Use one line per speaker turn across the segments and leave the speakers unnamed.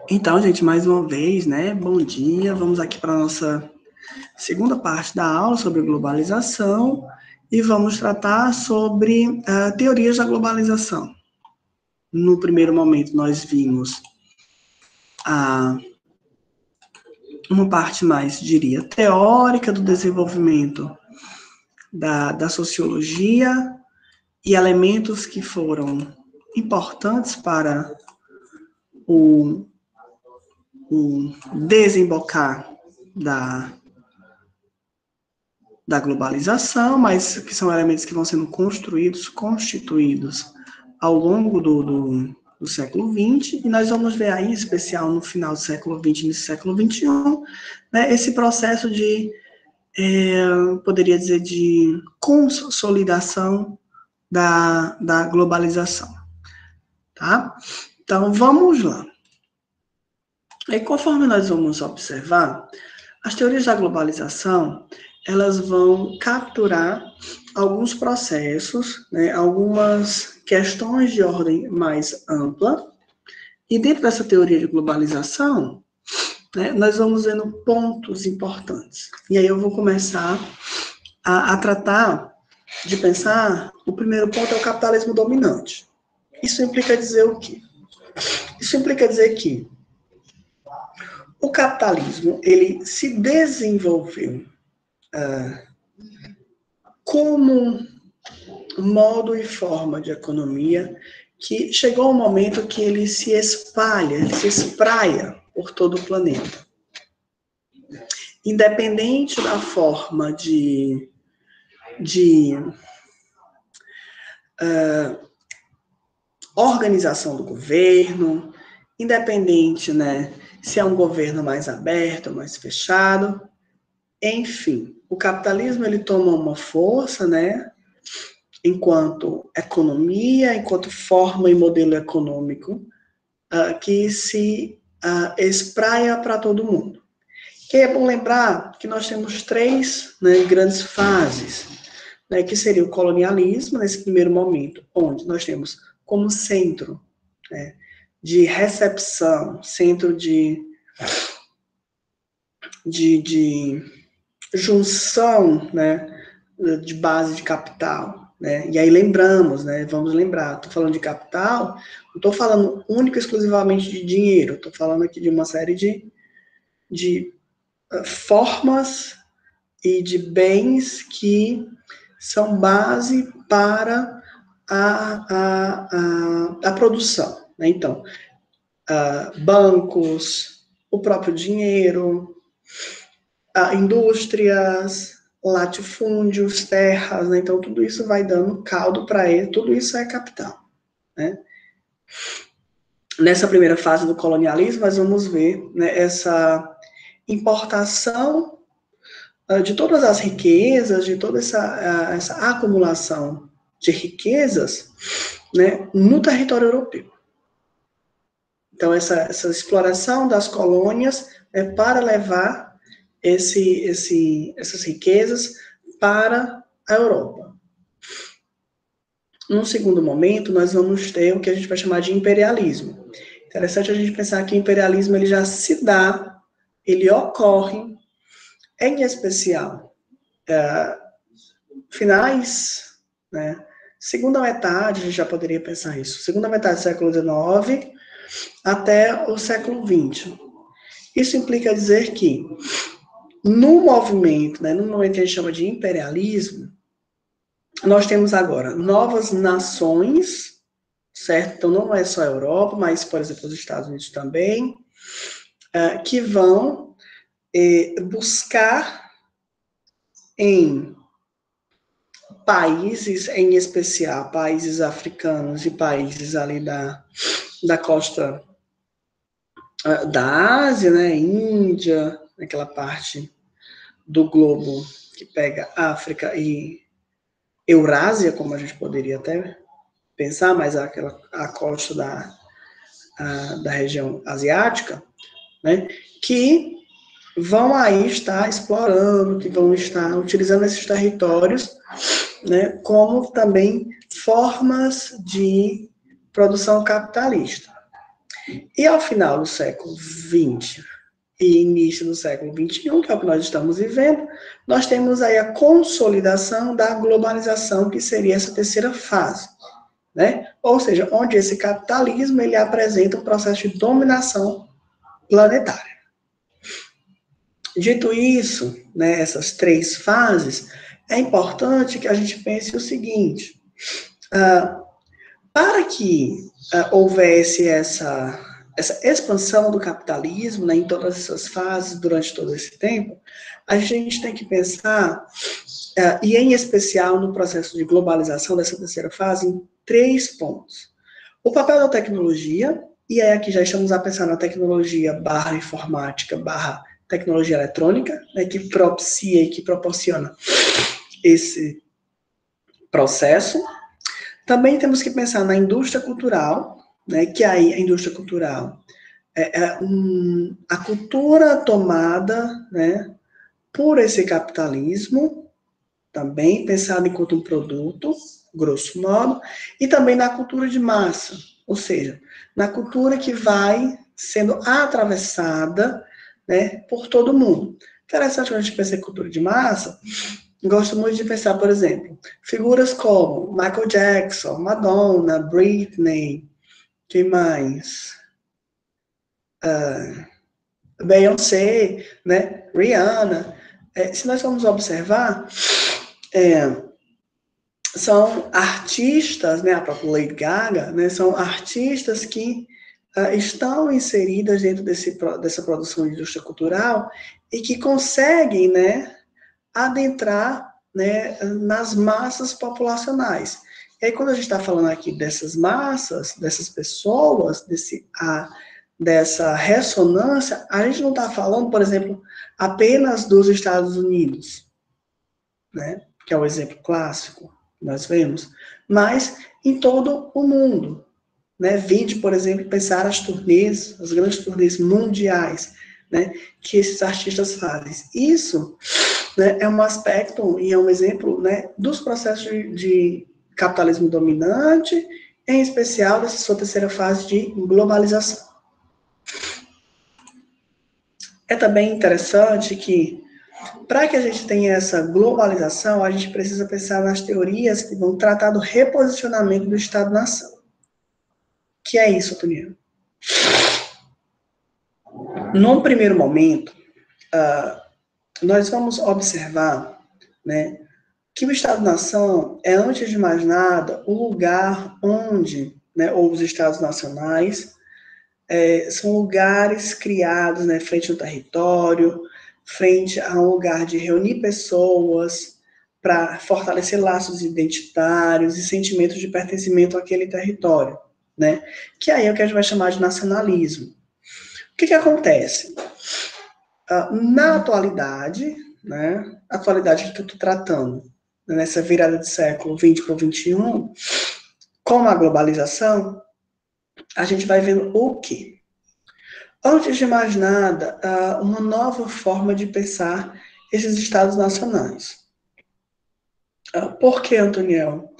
Então, gente, mais uma vez, né? Bom dia. Vamos aqui para a nossa segunda parte da aula sobre globalização e vamos tratar sobre teorias da globalização. No primeiro momento, nós vimos uma parte mais, diria, teórica do desenvolvimento da sociologia e elementos que foram importantes para o desembocar da globalização, mas que são elementos que vão sendo constituídos ao longo do século XX, e nós vamos ver aí, em especial no final do século XX e início do século XXI, né, esse processo de, poderia dizer, de consolidação da globalização. Tá? Então, vamos lá. E conforme nós vamos observar, as teorias da globalização, elas vão capturar alguns processos, né, algumas questões de ordem mais ampla, e dentro dessa teoria de globalização, né, nós vamos vendo pontos importantes. E aí eu vou começar a tratar de pensar, o primeiro ponto é o capitalismo dominante. Isso implica dizer o quê? Isso implica dizer que o capitalismo, ele se desenvolveu como modo e forma de economia que chegou um momento que ele se espalha, ele se espraia por todo o planeta. Independente da forma de organização do governo, independente, né, se é um governo mais aberto ou mais fechado, enfim, o capitalismo ele toma uma força, né, enquanto economia, enquanto forma e modelo econômico, que se espraia para todo mundo. Que é bom lembrar que nós temos três, né, grandes fases, né, que seria o colonialismo, nesse primeiro momento, onde nós temos como centro, né, de recepção, centro de junção, né, de base de capital, né, e aí lembramos, né, vamos lembrar, estou falando de capital, não estou falando único e exclusivamente de dinheiro, estou falando aqui de uma série de formas e de bens que são base para a produção, né, então, bancos, o próprio dinheiro, indústrias, latifúndios, terras, né? Então tudo isso vai dando caldo para ele, tudo isso é capital, né? Nessa primeira fase do colonialismo, nós vamos ver, né, essa importação de todas as riquezas, de toda essa acumulação de riquezas, né, no território europeu. Então, essa exploração das colônias é para levar essas riquezas para a Europa. Num segundo momento, nós vamos ter o que a gente vai chamar de imperialismo. Interessante a gente pensar que o imperialismo ele já se dá, ele ocorre, em especial, finais, né, segunda metade, a gente já poderia pensar isso, segunda metade do século XIX até o século XX. Isso implica dizer que, no movimento, né, no momento que a gente chama de imperialismo, nós temos agora novas nações, certo? Então, não é só a Europa, mas, por exemplo, os Estados Unidos também, que vão buscar em países, em especial, países africanos e países ali da costa da Ásia, né, Índia, aquela parte do globo que pega África e Eurásia, como a gente poderia até pensar, mas a costa da região asiática, né, que vão aí estar explorando, que vão estar utilizando esses territórios, né, como também formas de produção capitalista. E ao final do século XX e início do século XXI, que é o que nós estamos vivendo, nós temos aí a consolidação da globalização, que seria essa terceira fase, né? Ou seja, onde esse capitalismo ele apresenta um processo de dominação planetária. Dito isso, né, essas três fases, é importante que a gente pense o seguinte, para que houvesse essa expansão do capitalismo, né, em todas essas fases, durante todo esse tempo, a gente tem que pensar, e em especial no processo de globalização dessa terceira fase, em três pontos. O papel da tecnologia, e aí aqui já estamos a pensar na tecnologia barra informática, barra tecnologia eletrônica, né, que propicia e que proporciona esse processo. Também temos que pensar na indústria cultural, né, que aí a indústria cultural a cultura tomada, né, por esse capitalismo, também pensada enquanto um produto, grosso modo, e também na cultura de massa, ou seja, na cultura que vai sendo atravessada, né, por todo mundo. Interessante quando a gente pensa em cultura de massa, gosto muito de pensar, por exemplo, figuras como Michael Jackson, Madonna, Britney, quem mais? Beyoncé, né? Rihanna. Se nós vamos observar, são artistas, né? A própria Lady Gaga, né? São artistas que estão inseridas dentro dessa produção de indústria cultural e que conseguem, né, adentrar, né, nas massas populacionais. E aí, quando a gente está falando aqui dessas massas, dessas pessoas, dessa ressonância, a gente não está falando, por exemplo, apenas dos Estados Unidos, né, que é o exemplo clássico que nós vemos, mas em todo o mundo. Né? Vide, por exemplo, pensar as turnês, as grandes turnês mundiais, né, que esses artistas fazem. Isso, né, é um aspecto e é um exemplo, né, dos processos de capitalismo dominante, em especial dessa sua terceira fase de globalização. É também interessante que, para que a gente tenha essa globalização, a gente precisa pensar nas teorias que vão tratar do reposicionamento do Estado-nação. Que é isso, Toniano? Num primeiro momento, nós vamos observar, né, que o Estado-nação é, antes de mais nada, o lugar onde, né, ou os Estados nacionais, são lugares criados, né, frente ao território, frente a um lugar de reunir pessoas para fortalecer laços identitários e sentimentos de pertencimento àquele território, né, que aí é o que a gente vai chamar de nacionalismo. O que acontece? Na atualidade, né, a atualidade que eu estou tratando, nessa virada de século XX para o XXI, com a globalização, a gente vai vendo o quê? Antes de mais nada, uma nova forma de pensar esses estados nacionais. Por que, Antoniel?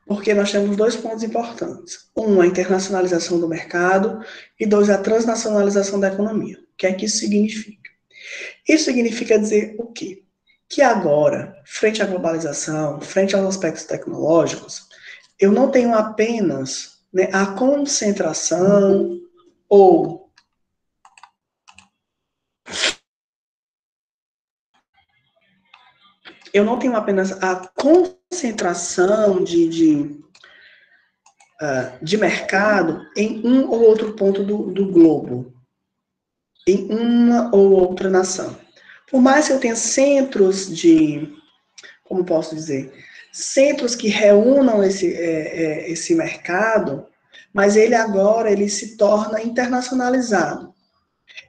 Porque nós temos dois pontos importantes. Um, a internacionalização do mercado, e dois, a transnacionalização da economia. O que é que isso significa? Isso significa dizer o quê? Que agora, frente à globalização, frente aos aspectos tecnológicos, eu não tenho apenas, né, a concentração ou eu não tenho apenas a concentração de mercado em um ou outro ponto do globo, em uma ou outra nação. Por mais que eu tenha centros como posso dizer, centros que reúnam esse mercado, mas ele agora se torna internacionalizado.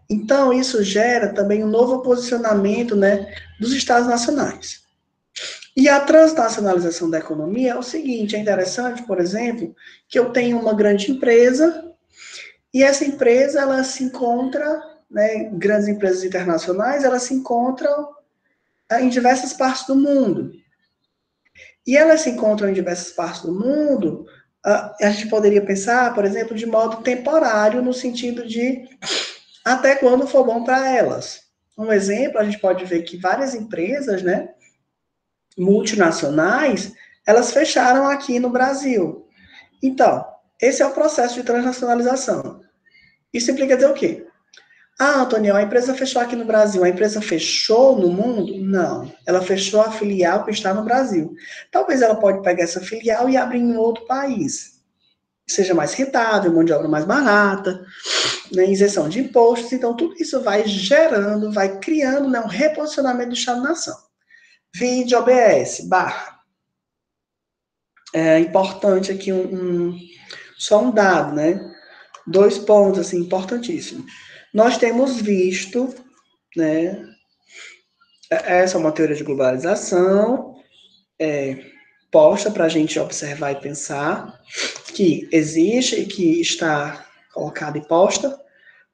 Então, isso gera também um novo posicionamento, né, dos Estados nacionais. E a transnacionalização da economia é o seguinte, é interessante, por exemplo, que eu tenho uma grande empresa e essa empresa, ela se encontra, né, grandes empresas internacionais, elas se encontram em diversas partes do mundo. E elas se encontram em diversas partes do mundo a gente poderia pensar, por exemplo, de modo temporário, no sentido de até quando for bom para elas. Um exemplo, a gente pode ver que várias empresas, né, multinacionais, elas fecharam aqui no Brasil. Então, esse é o processo de transnacionalização. Isso implica dizer o quê? Ah, Antônio, a empresa fechou aqui no Brasil. A empresa fechou no mundo? Não. Ela fechou a filial que está no Brasil. Talvez ela pode pegar essa filial e abrir em outro país. Seja mais rentável, mão de obra mais barata, né, isenção de impostos. Então, tudo isso vai gerando, vai criando, né, um reposicionamento do Estado-nação. Vide OBS, barra. É importante aqui só um dado, né? 2 pontos, assim, importantíssimos. Nós temos visto, né, essa é uma teoria de globalização, posta para a gente observar e pensar, que existe e que está colocada e posta,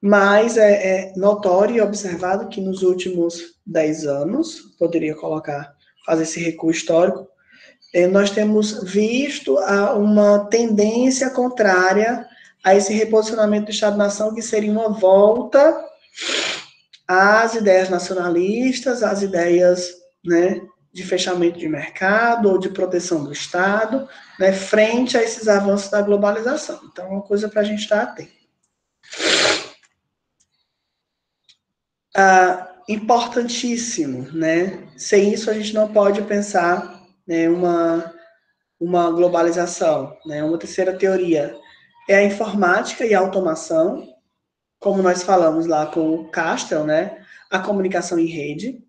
mas é notório e observado que nos últimos 10 anos, poderia fazer esse recuo histórico, nós temos visto uma tendência contrária a esse reposicionamento do Estado-nação, que seria uma volta às ideias nacionalistas, às ideias, né, de fechamento de mercado ou de proteção do Estado, né, frente a esses avanços da globalização. Então, é uma coisa para a gente estar atento. Importantíssimo, né? Sem isso, a gente não pode pensar, né, uma globalização, né? Uma terceira teoria é a informática e a automação, como nós falamos lá com o Castel, né? A comunicação em rede.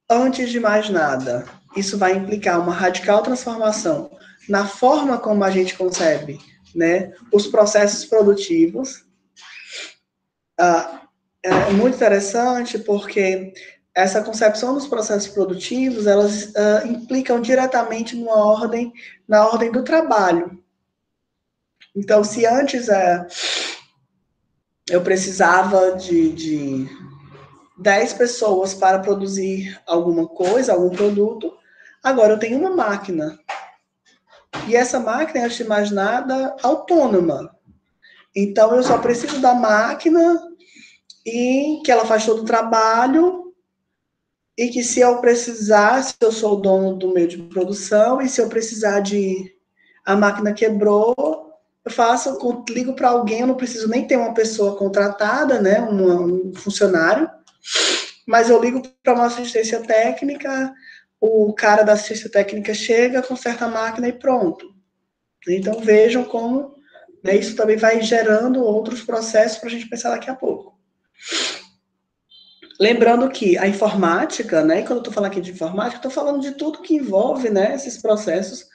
Antes de mais nada, isso vai implicar uma radical transformação na forma como a gente concebe, né, os processos produtivos. É muito interessante porque essa concepção dos processos produtivos, elas implicam diretamente na ordem do trabalho. Então, se antes eu precisava de 10 pessoas para produzir alguma coisa, algum produto, agora eu tenho uma máquina. E essa máquina, antes de mais nada, autônoma. Então, eu só preciso da máquina e que ela faz todo o trabalho e que se eu precisar, se eu sou o dono do meio de produção e se eu precisar a máquina quebrou, eu faço, ligo para alguém, eu não preciso nem ter uma pessoa contratada, né, um funcionário, mas eu ligo para uma assistência técnica, o cara da assistência técnica chega, conserta a máquina e pronto. Então vejam como, né, isso também vai gerando outros processos para a gente pensar daqui a pouco. Lembrando que a informática, né, quando eu estou falando aqui de informática, estou falando de tudo que envolve, né, esses processos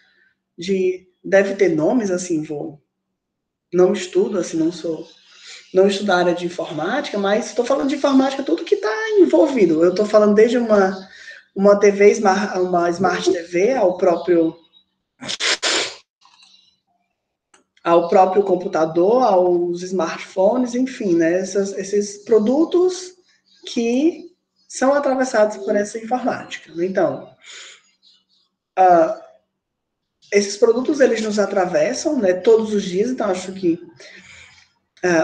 deve ter nomes, assim, não estudo, assim, não estudo a área de informática, mas estou falando de informática, tudo que está envolvido. Eu estou falando desde uma TV, uma Smart TV, ao próprio computador, aos smartphones, enfim, né, esses produtos que são atravessados por essa informática. Então, esses produtos, eles nos atravessam, né, todos os dias, então acho que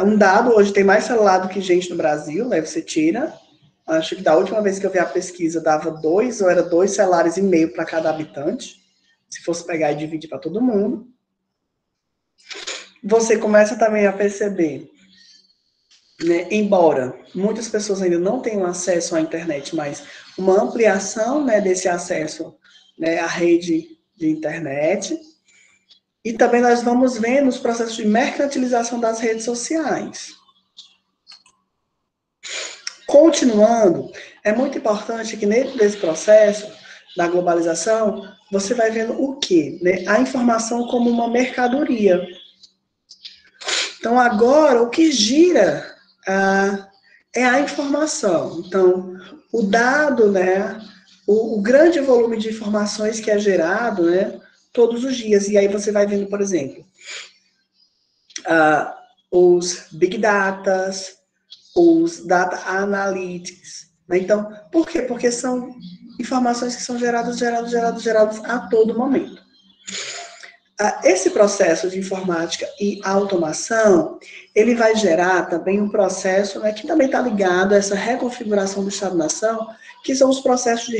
um dado, hoje tem mais celular do que gente no Brasil, né, você tira, acho que da última vez que eu vi a pesquisa, dava 2 ou era 2 celulares e meio para cada habitante, se fosse pegar e dividir para todo mundo. Você começa também a perceber, né, embora muitas pessoas ainda não tenham acesso à internet, mas uma ampliação, né, desse acesso, né, à rede de internet. E também nós vamos vendo os processos de mercantilização das redes sociais. Continuando, é muito importante que nesse processo da globalização, você vai vendo o quê? Né? A informação como uma mercadoria. Então, agora, o que gira é a informação. Então, o dado, né, o grande volume de informações que é gerado, né, todos os dias. E aí você vai vendo, por exemplo, os big data, os data analytics. Né? Então, por quê? Porque são informações que são geradas a todo momento. Esse processo de informática e automação, ele vai gerar também um processo, né, que também está ligado a essa reconfiguração do Estado-nação, que são os processos de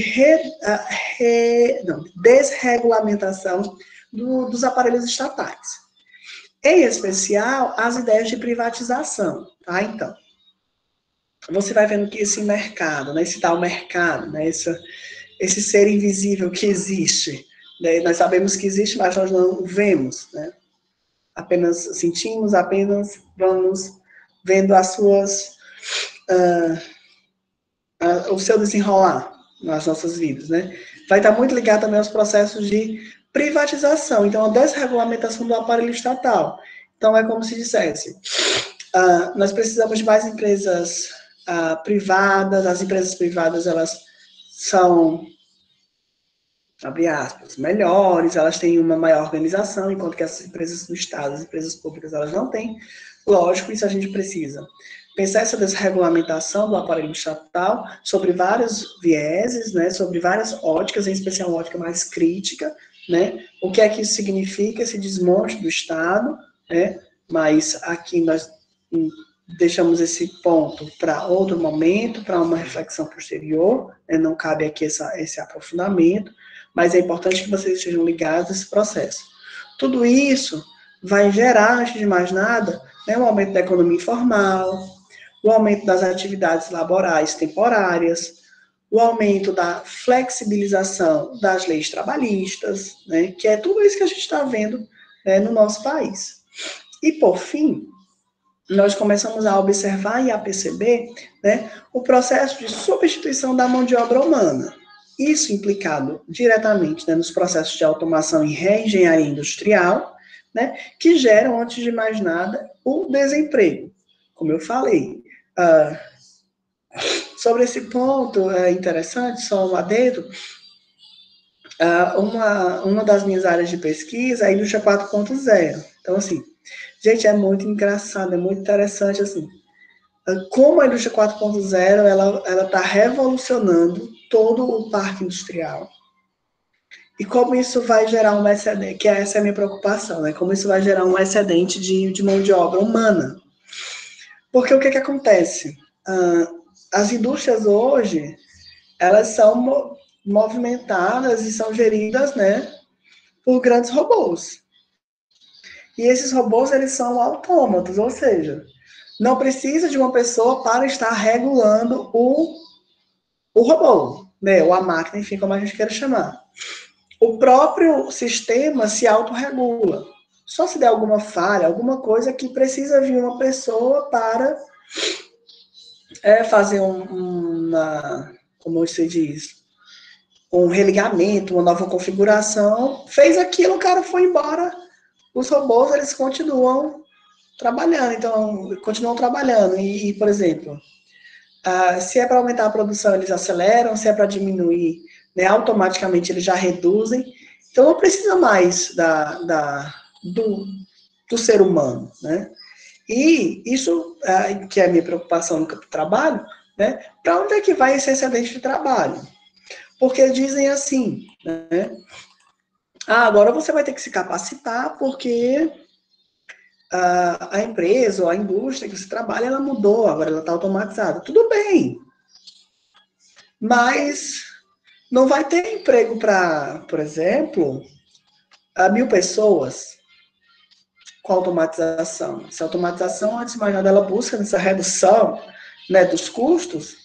desregulamentação dos aparelhos estatais. Em especial, as ideias de privatização, tá? Então, você vai vendo que esse mercado, né, esse tal mercado, né, esse ser invisível que existe, né, nós sabemos que existe, mas nós não vemos, né? Apenas sentimos, apenas vamos vendo as suas, o seu desenrolar nas nossas vidas, né? Vai estar muito ligado também aos processos de privatização, então a desregulamentação do aparelho estatal. Então é como se dissesse, nós precisamos de mais empresas privadas, as empresas privadas elas são, abre aspas, melhores, elas têm uma maior organização, enquanto que as empresas do Estado, as empresas públicas, elas não têm. Lógico, isso a gente precisa pensar essa desregulamentação do aparelho estatal sobre vários vieses, né, sobre várias óticas, em especial a ótica mais crítica, né, o que é que isso significa, esse desmonte do Estado, né, mas aqui nós deixamos esse ponto para outro momento, para uma reflexão posterior, né, não cabe aqui esse aprofundamento, mas é importante que vocês estejam ligados a esse processo. Tudo isso vai gerar, antes de mais nada, né, um aumento da economia informal, o aumento das atividades laborais temporárias, o aumento da flexibilização das leis trabalhistas, né, que é tudo isso que a gente está vendo, né, no nosso país. E, por fim, nós começamos a observar e a perceber, né, o processo de substituição da mão de obra humana. Isso implicado diretamente, né, nos processos de automação e reengenharia industrial, né, que geram, antes de mais nada, o desemprego. Como eu falei, sobre esse ponto é interessante, só um adendo, uma das minhas áreas de pesquisa é a indústria 4.0. Então, assim, gente, é muito engraçado, é muito interessante, assim, como a indústria 4.0, ela está revolucionando todo o parque industrial. E como isso vai gerar um excedente, que essa é a minha preocupação, né? Como isso vai gerar um excedente de mão de obra humana. Porque o que acontece? As indústrias hoje, elas são movimentadas e são geridas, né, por grandes robôs. E esses robôs, eles são autômatos, ou seja, não precisa de uma pessoa para estar regulando o robô, né, ou a máquina, enfim, como a gente queira chamar. O próprio sistema se autorregula. Só se der alguma falha, alguma coisa que precisa vir uma pessoa para fazer como se diz, um religamento, uma nova configuração, fez aquilo, o cara foi embora, os robôs, eles continuam trabalhando, então, continuam trabalhando, e por exemplo, se é para aumentar a produção, eles aceleram, se é para diminuir, né, automaticamente eles já reduzem, então não precisa mais do ser humano, né? E isso, que é a minha preocupação no campo de trabalho, né, para onde é que vai esse excedente de trabalho? Porque dizem assim, né, agora você vai ter que se capacitar porque a empresa ou a indústria que você trabalha, ela mudou, agora ela está automatizada. Tudo bem, mas não vai ter emprego para, por exemplo, 1.000 pessoas com automatização. Essa automatização, antes de mais nada, ela busca nessa redução, né, dos custos,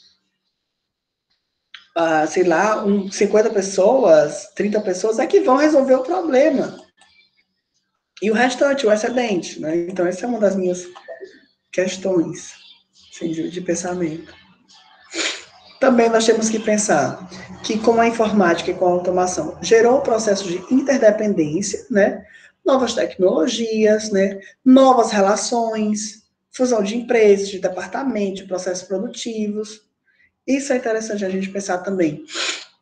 sei lá, 50 pessoas, 30 pessoas é que vão resolver o problema. E o restante, o excedente, né? Então, essa é uma das minhas questões, assim, de pensamento. Também nós temos que pensar que com a informática e com a automação gerou um processo de interdependência, né? Novas tecnologias, né? Novas relações, fusão de empresas, de departamentos, de processos produtivos. Isso é interessante a gente pensar também.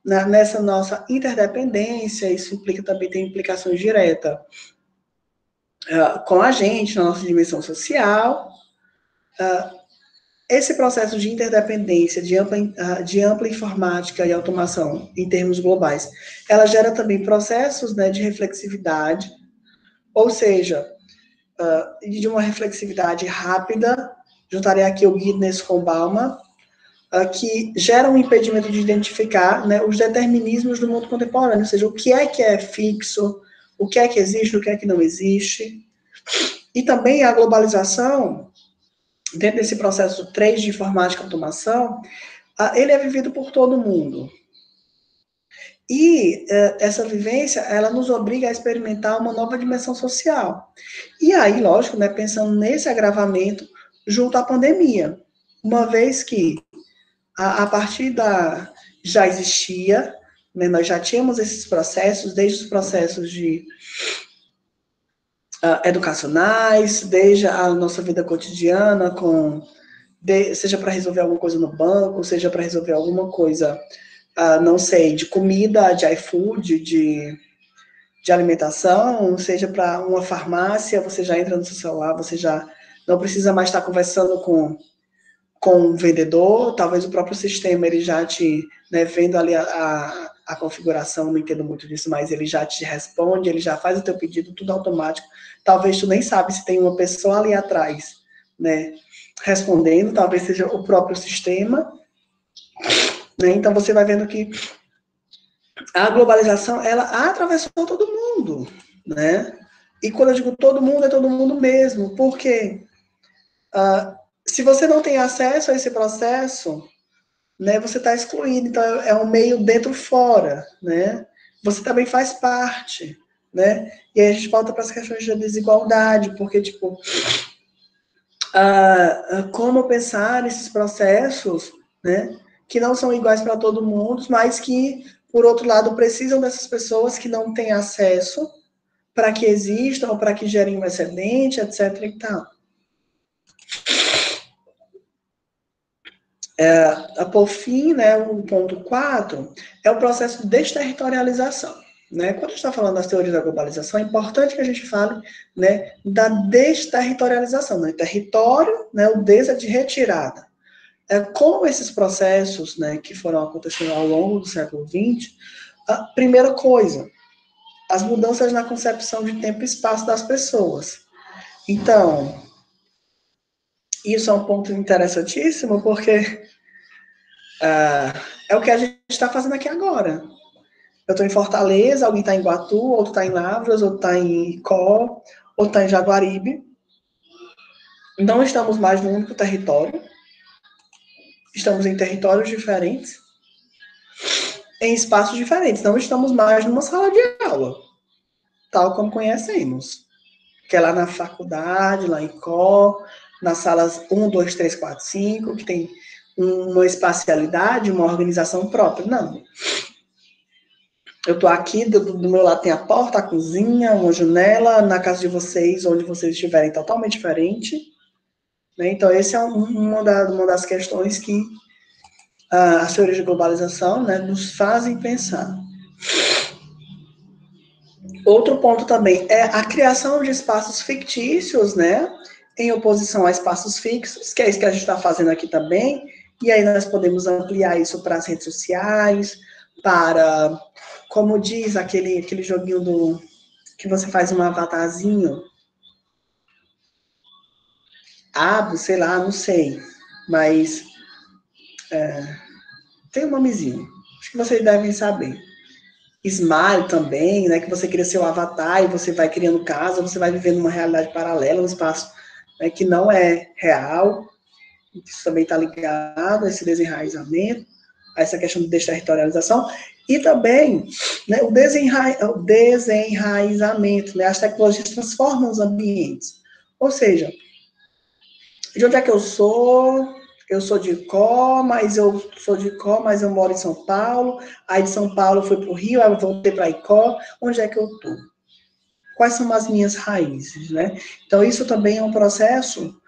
Nessa nossa interdependência, isso implica também, tem implicações diretas com a gente, na nossa dimensão social. Esse processo de interdependência, de ampla informática e automação em termos globais, ela gera também processos, né, de reflexividade, Ou seja, de uma reflexividade rápida, juntarei aqui o Gidnes com Bauman, que gera um impedimento de identificar, né, os determinismos do mundo contemporâneo, ou seja, o que é fixo, o que existe, o que é que não existe. E também a globalização, dentro desse processo 3 de informática e automação, ele é vivido por todo mundo. E essa vivência, ela nos obriga a experimentar uma nova dimensão social. E aí, lógico, né, pensando nesse agravamento junto à pandemia, uma vez que a partir da... já existia, né, nós já tínhamos esses processos, desde os processos de educacionais, desde a nossa vida cotidiana, seja para resolver alguma coisa no banco, seja para resolver alguma coisa, não sei, de comida, de iFood, de alimentação, seja para uma farmácia, você já entra no seu celular, você já não precisa mais estar conversando com um vendedor, talvez o próprio sistema, ele já te, né, vendo ali a configuração, não entendo muito disso, mas ele já te responde, ele já faz o teu pedido, tudo automático. Talvez tu nem sabe se tem uma pessoa ali atrás, né, respondendo, talvez seja o próprio sistema, né? Então você vai vendo que a globalização, ela atravessou todo mundo, né? E quando eu digo todo mundo, é todo mundo mesmo, porque se você não tem acesso a esse processo, né, você está excluído, então é um meio dentro-fora, né? Você também faz parte, né? E aí a gente volta para as questões da desigualdade, porque, tipo, como pensar esses processos, né, que não são iguais para todo mundo, mas que, por outro lado, precisam dessas pessoas que não têm acesso para que existam, ou para que gerem um excedente, etc. e tal. Por fim, né, o ponto 4 é o processo de desterritorialização. Né? Quando a gente está falando das teorias da globalização, é importante que a gente fale, né, da desterritorialização. Né? Território, né, o des é de retirada. Como esses processos, né, que foram acontecendo ao longo do século XX, a primeira coisa, as mudanças na concepção de tempo e espaço das pessoas. Então, isso é um ponto interessantíssimo, porque é o que a gente está fazendo aqui agora. Eu estou em Fortaleza, alguém está em Iguatu, outro está em Lavras, outro está em Icó, outro está em Jaguaribe. Não estamos mais no único território. Estamos em territórios diferentes, em espaços diferentes. Não estamos mais numa sala de aula, tal como conhecemos. Que é lá na faculdade, lá em Icó, nas salas 1, 2, 3, 4, 5, que tem uma espacialidade, uma organização própria. Não. Eu estou aqui, do meu lado tem a porta, a cozinha, uma janela, na casa de vocês, onde vocês estiverem, totalmente diferente. Né? Então, essa é uma das questões que as teorias de globalização, né, nos fazem pensar. Outro ponto também é a criação de espaços fictícios, né, em oposição a espaços fixos, que é isso que a gente está fazendo aqui também, e aí nós podemos ampliar isso para as redes sociais, para, como diz aquele joguinho que você faz um avatarzinho, sei lá, não sei, mas tem um nomezinho, acho que vocês devem saber. Smile também, né, que você cria seu avatar e você vai criando casa, você vai vivendo uma realidade paralela, um espaço, né, que não é real. Isso também está ligado a esse desenraizamento, a essa questão de desterritorialização, e também, né, o desenraizamento, né, as tecnologias transformam os ambientes. Ou seja, de onde é que eu sou? Eu sou de Icó, mas eu moro em São Paulo. Aí de São Paulo eu fui para o Rio, aí eu voltei para Icó. Onde é que eu estou? Quais são as minhas raízes, né? Então, isso também é um processo...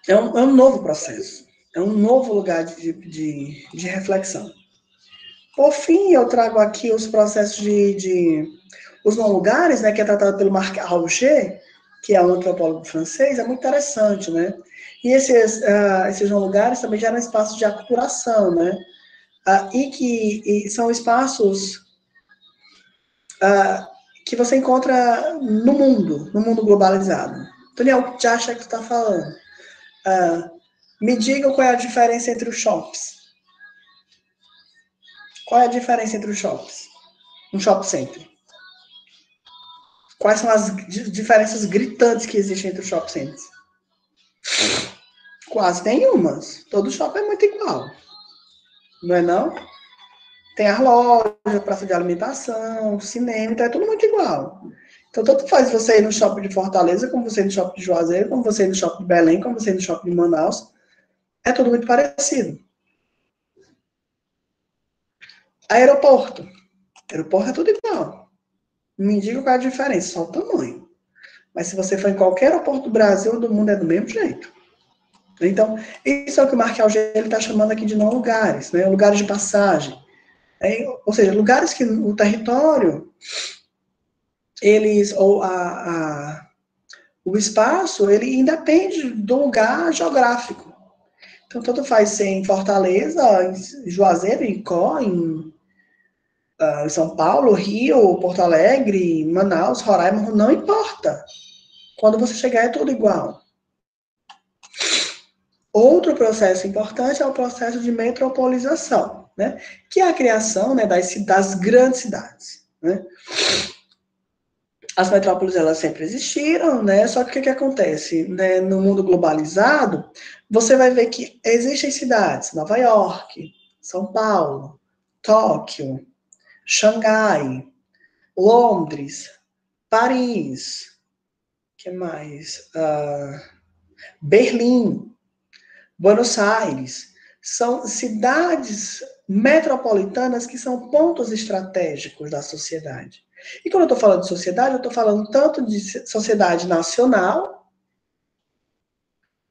é um novo processo. É um novo lugar de reflexão. Por fim, eu trago aqui os processos os não-lugares, né, que é tratado pelo Marc Augé, que é um antropólogo francês, é muito interessante, né? E esses não-lugares também geram espaços de aculturação, né? E são espaços que você encontra no mundo globalizado. Daniel, o que você acha que tu está falando? Me diga qual é a diferença entre os shops. Qual é a diferença entre os shops? Um shopping center. Quais são as diferenças gritantes que existem entre os shopping centers? Quase nenhuma. Todo shopping é muito igual. Não é não? Tem as lojas, praça de alimentação, cinema, então é tudo muito igual. Então, tanto faz você ir no shopping de Fortaleza, como você ir no shopping de Juazeiro, como você ir no shopping de Belém, como você ir no shopping de Manaus. É tudo muito parecido. Aeroporto. Aeroporto é tudo igual. Me diga qual é a diferença, só o tamanho. Mas se você for em qualquer aeroporto do Brasil ou do mundo, é do mesmo jeito. Então, isso é o que o Mark Alger está chamando aqui de não lugares, né? Lugares de passagem. Ou seja, lugares que o território, eles, ou o espaço, ele independe do lugar geográfico. Então, tanto faz ser em Fortaleza, em Juazeiro, em Icó, em São Paulo, Rio, Porto Alegre, Manaus, Roraima, não importa. Quando você chegar é tudo igual. Outro processo importante é o processo de metropolização, né? Que é a criação, né, das grandes cidades, né? As metrópoles, elas sempre existiram, né? Só que o que acontece? Né? No mundo globalizado, você vai ver que existem cidades, Nova York, São Paulo, Tóquio, Xangai, Londres, Paris, que mais? Berlim, Buenos Aires. São cidades metropolitanas que são pontos estratégicos da sociedade. E quando eu estou falando de sociedade, eu estou falando tanto de sociedade nacional,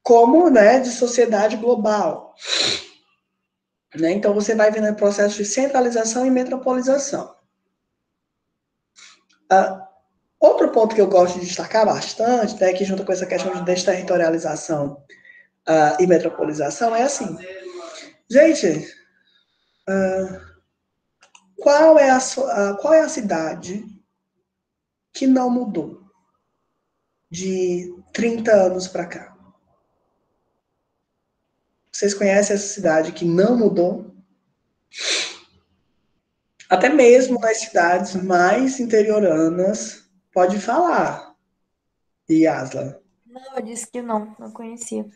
como, né, de sociedade global. Né? Então, você vai vendo o processo de centralização e metropolização. Outro ponto que eu gosto de destacar bastante, né, que junto com essa questão de desterritorialização e metropolização, é assim. Gente, qual é a cidade que não mudou de 30 anos para cá? Vocês conhecem essa cidade que não mudou? Até mesmo nas cidades mais interioranas, pode falar, Yasla.
Não, eu disse que não conhecia.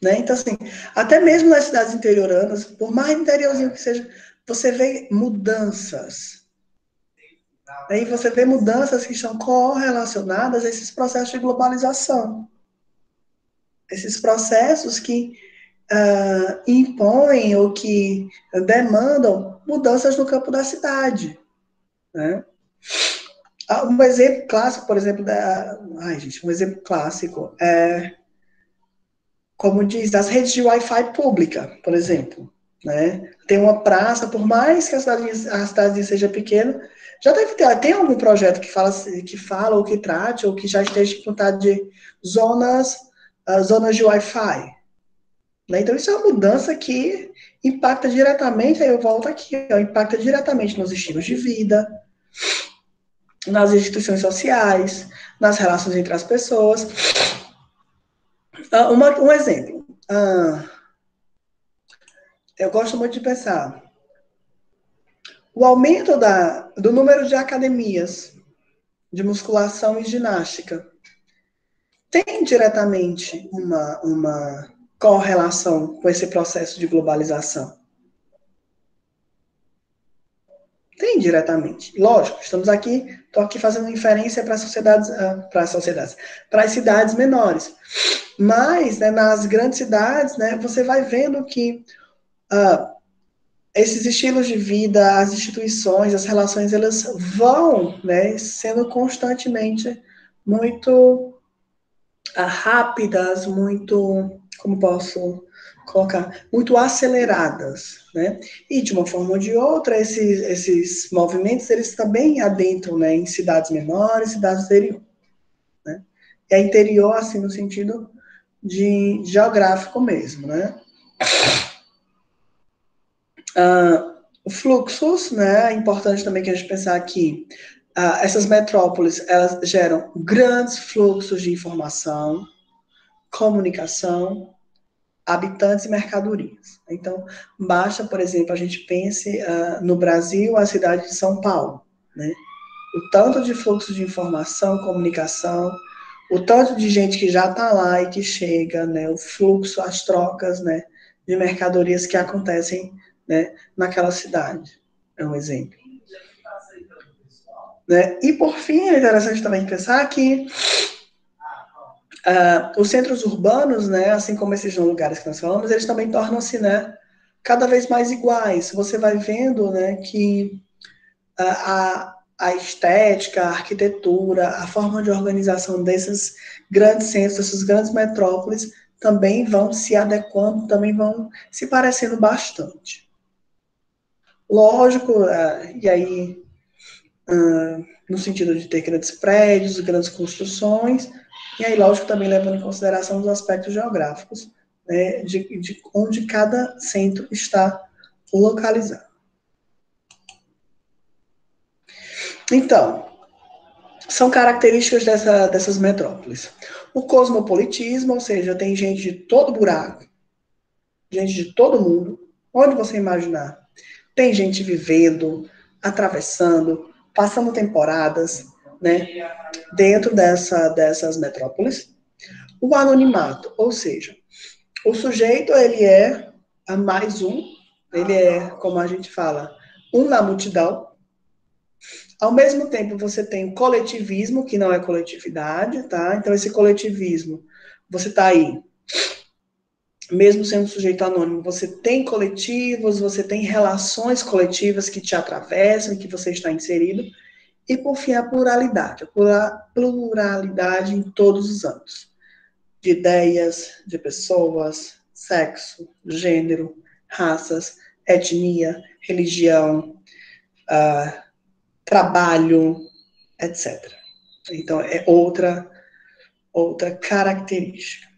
Né? Então, assim, até mesmo nas cidades interioranas, por mais interiorzinho que seja, você vê mudanças. Aí você vê mudanças que estão correlacionadas a esses processos de globalização. Esses processos que impõem ou que demandam mudanças no campo da cidade. Né? Um exemplo clássico, por exemplo, um exemplo clássico é, como diz, das redes de Wi-Fi pública, por exemplo. Né? Tem uma praça, por mais que a cidade seja pequena, já deve ter, tem algum projeto que fala ou que trate, ou que já esteja implementado de zonas de Wi-Fi. Né? Então, isso é uma mudança que impacta diretamente, aí eu volto aqui, impacta diretamente nos estilos de vida, nas instituições sociais, nas relações entre as pessoas. Um exemplo. Eu gosto muito de pensar. O aumento do número de academias de musculação e ginástica tem diretamente uma correlação com esse processo de globalização. Tem diretamente. Lógico, estou aqui fazendo inferência para as cidades menores. Mas, né, nas grandes cidades, né, você vai vendo que esses estilos de vida, as instituições, as relações, elas vão, né, sendo constantemente muito rápidas, muito, como posso colocar, muito aceleradas, né? E de uma forma ou de outra, esses movimentos, eles também adentram, né, em cidades menores, cidades interior, né? É interior, assim, no sentido geográfico mesmo, né? Fluxos, né? É importante também que a gente pensar que essas metrópoles, elas geram grandes fluxos de informação, comunicação, habitantes e mercadorias. Então, basta, por exemplo, a gente pense no Brasil, a cidade de São Paulo, né? O tanto de fluxo de informação, comunicação, o tanto de gente que já está lá e que chega, né? O fluxo, as trocas, né? De mercadorias que acontecem, né? Naquela cidade. É um exemplo. Né? E, por fim, é interessante também pensar que os centros urbanos, né, assim como esses lugares que nós falamos, eles também tornam-se, né, cada vez mais iguais. Você vai vendo, né, que a estética, a arquitetura, a forma de organização desses grandes centros, dessas grandes metrópoles, também vão se adequando, também vão se parecendo bastante. Lógico, e aí, no sentido de ter grandes prédios, grandes construções, e aí, lógico, também levando em consideração os aspectos geográficos, né, de onde cada centro está localizado. Então, são características dessas metrópoles. O cosmopolitismo, ou seja, tem gente de todo buraco, gente de todo mundo, onde você imaginar. Tem gente vivendo, atravessando, passando temporadas, né, dentro dessas metrópoles. O anonimato, ou seja, o sujeito, ele é mais um, ele é, como a gente fala, um na multidão. Ao mesmo tempo, você tem o coletivismo, que não é coletividade, tá? Então, esse coletivismo, você está aí, mesmo sendo sujeito anônimo, você tem coletivos, você tem relações coletivas que te atravessam, que você está inserido. E, por fim, a pluralidade em todos os âmbitos. De ideias, de pessoas, sexo, gênero, raças, etnia, religião, trabalho, etc. Então, é outra característica.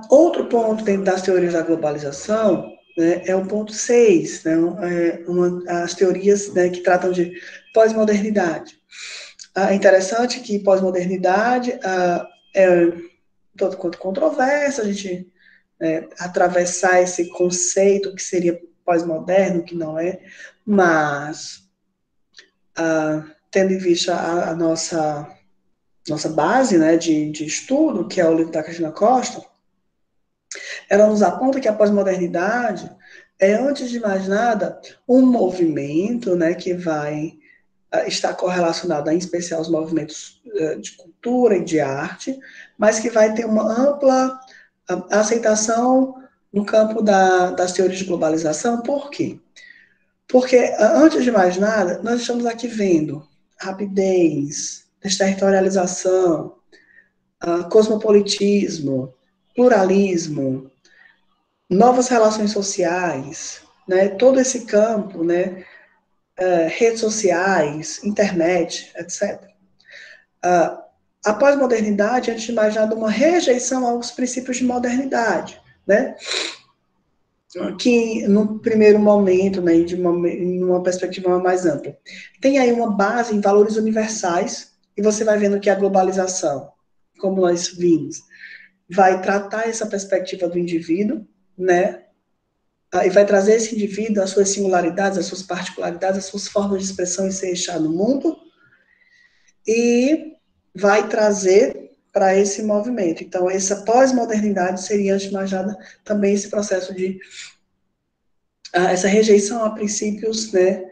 Outro ponto dentro das teorias da globalização, né, é o ponto 6, né, as teorias, né, que tratam de pós-modernidade. É interessante que pós-modernidade é tanto quanto controversa, a gente atravessar esse conceito que seria pós-moderno, que não é, mas tendo em vista a nossa base, né, de estudo, que é o livro da Cristina Costa, ela nos aponta que a pós-modernidade é, antes de mais nada, um movimento, né, que vai estar correlacionado, em especial, aos movimentos de cultura e de arte, mas que vai ter uma ampla aceitação no campo das teorias de globalização. Por quê? Porque, antes de mais nada, nós estamos aqui vendo rapidez, desterritorialização, cosmopolitismo, pluralismo, novas relações sociais, né, todo esse campo, né, redes sociais, internet, etc. A pós-modernidade, antes de mais nada, uma rejeição aos princípios de modernidade, né, que no primeiro momento, né, em uma perspectiva mais ampla, tem aí uma base em valores universais, e você vai vendo que a globalização, como nós vimos, vai tratar essa perspectiva do indivíduo, né, e vai trazer esse indivíduo, as suas singularidades, as suas particularidades, as suas formas de expressão e se deixar no mundo, e vai trazer para esse movimento. Então, essa pós-modernidade seria, antes de mais nada, também esse processo de essa rejeição a princípios, né,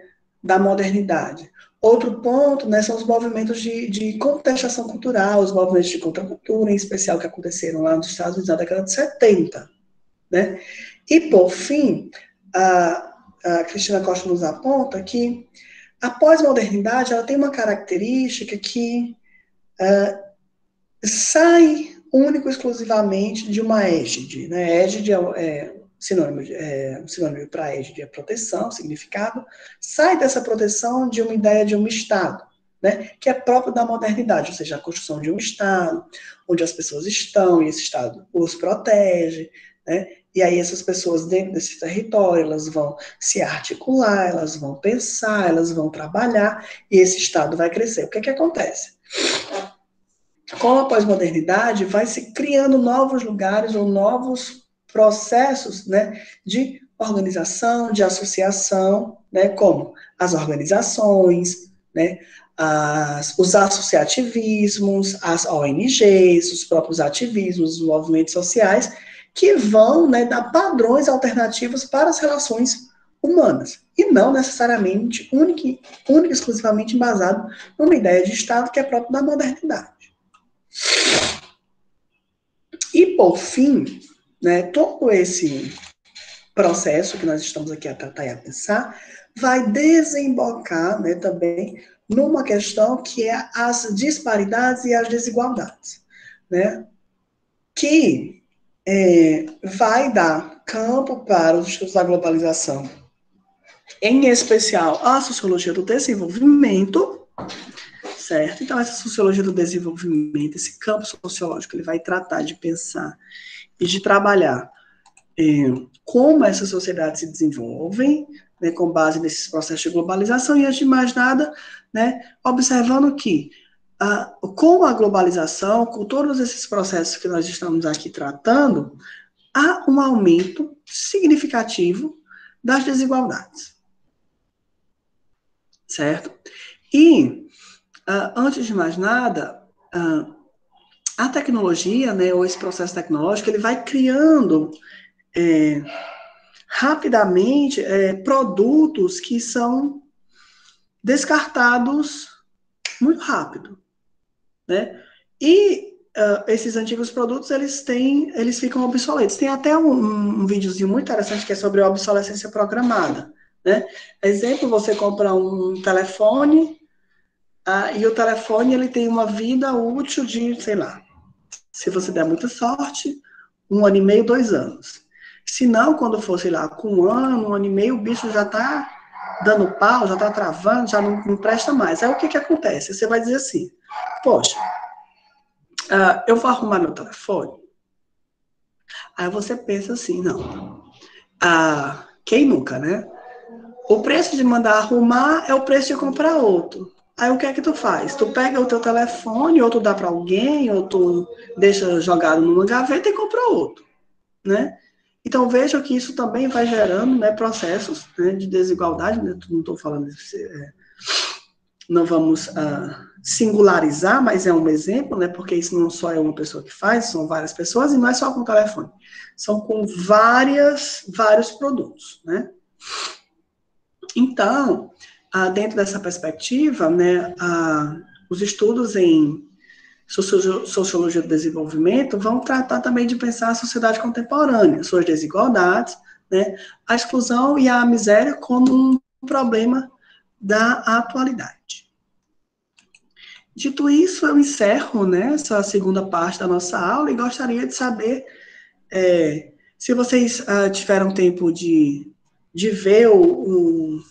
da modernidade. Outro ponto, né, são os movimentos de contestação cultural, os movimentos de contracultura, em especial, que aconteceram lá nos Estados Unidos na década de 70. Né? E, por fim, a Cristina Costa nos aponta que a pós-modernidade ela tem uma característica que sai único exclusivamente de uma égide. Né? Égide sinônimo para égide é proteção, significado, sai dessa proteção de uma ideia de um Estado, né, que é próprio da modernidade, ou seja, a construção de um Estado, onde as pessoas estão, e esse Estado os protege, né? E aí essas pessoas dentro desse território, elas vão se articular, elas vão pensar, elas vão trabalhar, e esse Estado vai crescer. O que é que acontece? Com a pós-modernidade, vai se criando novos lugares ou novos processos, né, de organização, de associação, né, como as organizações, né, os associativismos, as ONGs, os próprios ativismos, os movimentos sociais, que vão, né, dar padrões alternativos para as relações humanas, e não necessariamente única e exclusivamente embasado numa ideia de Estado que é própria da modernidade. E, por fim, né, todo esse processo que nós estamos aqui a tratar e a pensar vai desembocar, né, também numa questão que é as disparidades e as desigualdades, né, que vai dar campo para os estudos da globalização, em especial a sociologia do desenvolvimento, certo? Então, essa sociologia do desenvolvimento, esse campo sociológico, ele vai tratar de pensar e de trabalhar como essas sociedades se desenvolvem, né, com base nesses processos de globalização, e, antes de mais nada, né, observando que, com a globalização, com todos esses processos que nós estamos aqui tratando, há um aumento significativo das desigualdades, certo? E, antes de mais nada, a tecnologia, né, ou esse processo tecnológico, ele vai criando rapidamente produtos que são descartados muito rápido, né? E esses antigos produtos, eles ficam obsoletos. Tem até um videozinho muito interessante que é sobre a obsolescência programada, né? Exemplo, você compra um telefone, e o telefone ele tem uma vida útil de, sei lá, se você der muita sorte, 1 ano e meio, 2 anos. Se não, quando for, sei lá, com 1 ano e meio, o bicho já está dando pau, já está travando, já não presta mais. Aí o que acontece? Você vai dizer assim, poxa, eu vou arrumar meu telefone? Aí você pensa assim, não. Quem nunca, né? O preço de mandar arrumar é o preço de comprar outro. Aí o que é que tu faz? Tu pega o teu telefone, ou tu dá para alguém, ou tu deixa jogado numa gaveta e compra outro, né? Então veja que isso também vai gerando, né, processos, né, de desigualdade, né? Não estou falando, não vamos singularizar, mas é um exemplo, né? Porque isso não só é uma pessoa que faz, são várias pessoas, e não é só com o telefone, são com vários produtos, né? Então, dentro dessa perspectiva, né, os estudos em sociologia do desenvolvimento vão tratar também de pensar a sociedade contemporânea, suas desigualdades, né, a exclusão e a miséria como um problema da atualidade. Dito isso, eu encerro, né, essa segunda parte da nossa aula e gostaria de saber se vocês tiveram tempo de ver o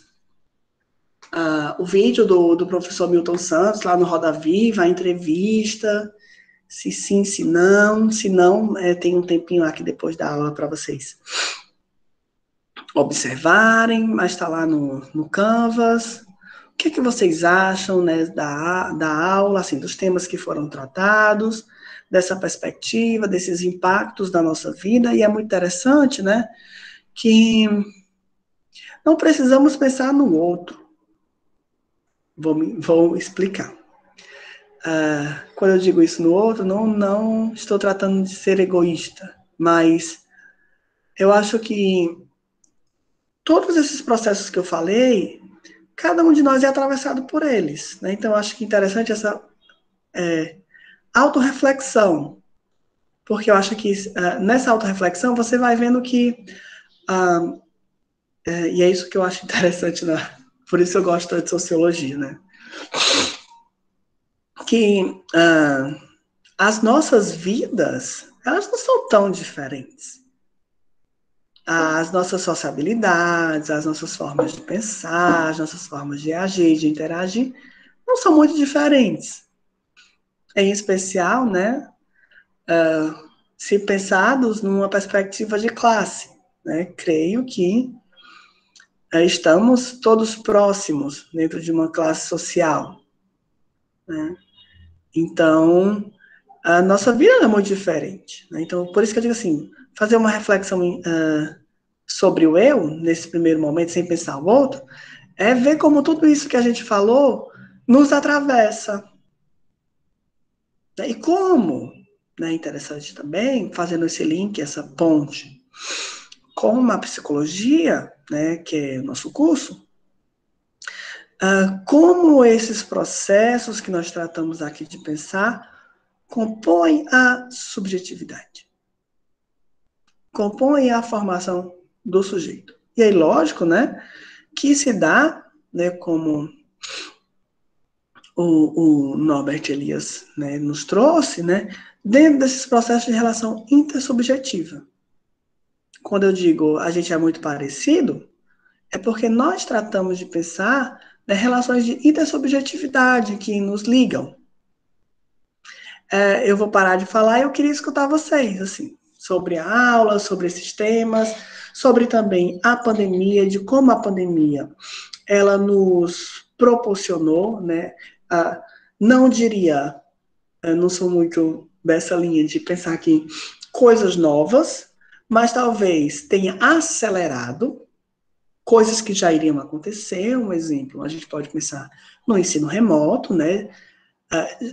vídeo do professor Milton Santos, lá no Roda Viva, a entrevista, se sim, se não, tem um tempinho aqui depois da aula para vocês observarem, mas está lá no Canvas. O que vocês acham, né, da aula, assim, dos temas que foram tratados, dessa perspectiva, desses impactos da nossa vida? E é muito interessante, né, que não precisamos pensar no outro. Vou explicar. Quando eu digo isso no outro, não estou tratando de ser egoísta, mas eu acho que todos esses processos que eu falei, cada um de nós é atravessado por eles, né? Então, eu acho que é interessante essa autorreflexão, porque eu acho que nessa autorreflexão você vai vendo que, e é isso que eu acho interessante, por isso eu gosto de sociologia, né? Que as nossas vidas, elas não são tão diferentes. As nossas sociabilidades, as nossas formas de pensar, as nossas formas de agir, de interagir, não são muito diferentes. Em especial, né, se pensados numa perspectiva de classe, né? Creio que estamos todos próximos dentro de uma classe social, né? Então, a nossa vida é muito diferente, né? Então, por isso que eu digo assim, fazer uma reflexão sobre o eu, nesse primeiro momento, sem pensar o outro, é ver como tudo isso que a gente falou nos atravessa. Né? E como, né, interessante também, fazendo esse link, essa ponte com a psicologia, né, que é o nosso curso, como esses processos que nós tratamos aqui de pensar compõem a subjetividade, compõem a formação do sujeito. E aí, lógico, né, que se dá, né, como o Norbert Elias, né, nos trouxe, né, dentro desses processos de relação intersubjetiva. Quando eu digo a gente é muito parecido, é porque nós tratamos de pensar, né, relações de intersubjetividade que nos ligam. Eu vou parar de falar e eu queria escutar vocês, assim, sobre a aula, sobre esses temas, sobre também a pandemia, de como a pandemia ela nos proporcionou, né, não diria, não sou muito dessa linha de pensar que coisas novas, mas talvez tenha acelerado coisas que já iriam acontecer. Um exemplo, a gente pode pensar no ensino remoto, né?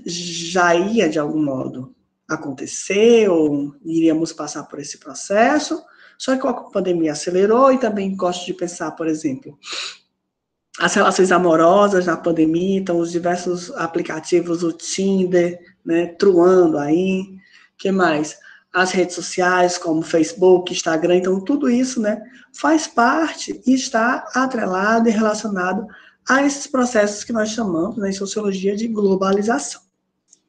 Já ia, de algum modo, acontecer, ou iríamos passar por esse processo, só que a pandemia acelerou, e também gosto de pensar, por exemplo, as relações amorosas na pandemia, então os diversos aplicativos, o Tinder, né, truando aí, que mais? As redes sociais, como Facebook, Instagram, então tudo isso, né, faz parte e está atrelado e relacionado a esses processos que nós chamamos, né, em sociologia, de globalização.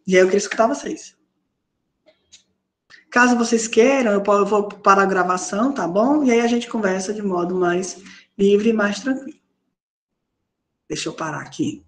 E aí eu queria escutar vocês. Caso vocês queiram, eu vou para a gravação, tá bom? E aí a gente conversa de modo mais livre e mais tranquilo. Deixa eu parar aqui.